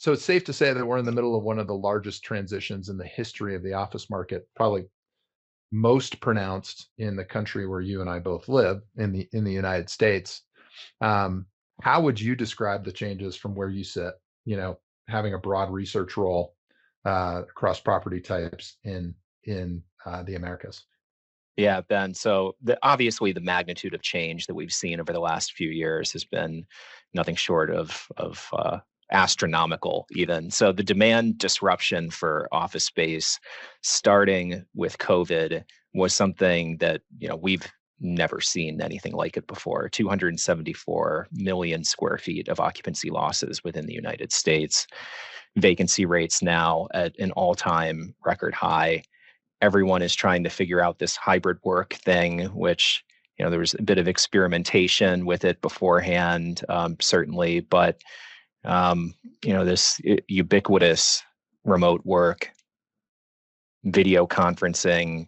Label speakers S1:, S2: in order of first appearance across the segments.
S1: So it's safe to say that we're in the middle of one of the largest transitions in the history of the office market, probably most pronounced in the country where you and I both live in the United States. Um, how would you describe the changes from where you sit, you know, having a broad research role across property types in the Americas?
S2: Yeah, Ben. So obviously the magnitude of change that we've seen over the last few years has been nothing short of astronomical, even. So the demand disruption for office space, starting with COVID, was something that we've never seen anything like it before. 274 million square feet of occupancy losses within the United States. Vacancy rates now at an all-time record high. Everyone is trying to figure out this hybrid work thing, which there was a bit of experimentation with it beforehand, certainly, but this ubiquitous remote work, video conferencing,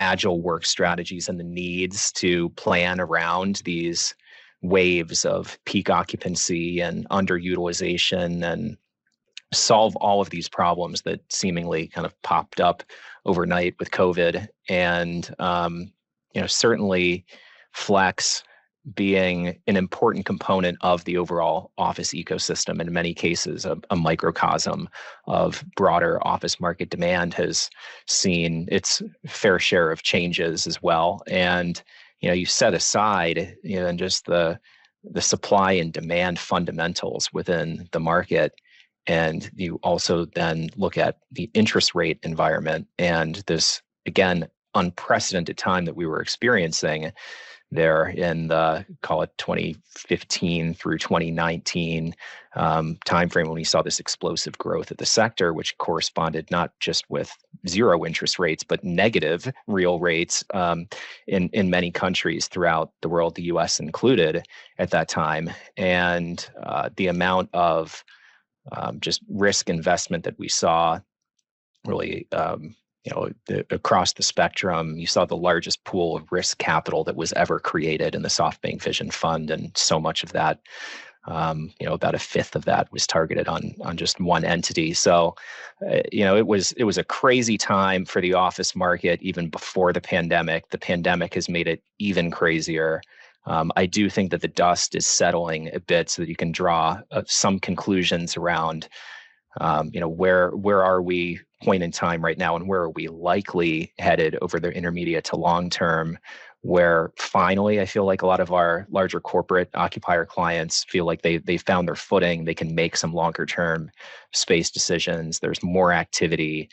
S2: agile work strategies, and the needs to plan around these waves of peak occupancy and underutilization and solve all of these problems that seemingly kind of popped up overnight with COVID. And, certainly flex being an important component of the overall office ecosystem, in many cases, a microcosm of broader office market demand, has seen its fair share of changes as well. And, you set aside, and just the supply and demand fundamentals within the market. And you also then look at the interest rate environment and this, again, unprecedented time that we were experiencing there in the, call it 2015 through 2019 timeframe, when we saw this explosive growth of the sector, which corresponded not just with zero interest rates, but negative real rates in many countries throughout the world, the US included at that time. And the amount of just risk investment that we saw really, across the spectrum. You saw the largest pool of risk capital that was ever created in the SoftBank Vision Fund, and so much of that, about a fifth of that, was targeted on just one entity. So, it was a crazy time for the office market even before the pandemic. The pandemic has made it even crazier. I do think that the dust is settling a bit, so that you can draw some conclusions around, where are we point in time right now, and where are we likely headed over the intermediate to long term, where finally I feel like a lot of our larger corporate occupier clients feel like they found their footing. They can make some longer term space decisions. There's more activity.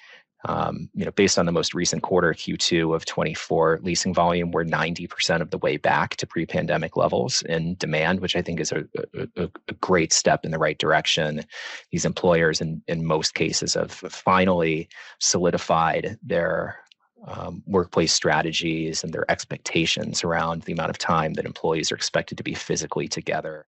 S2: Based on the most recent quarter, Q2 of 24, leasing volume, we're 90% of the way back to pre-pandemic levels in demand, which I think is a great step in the right direction. These employers, in most cases, have finally solidified their workplace strategies and their expectations around the amount of time that employees are expected to be physically together.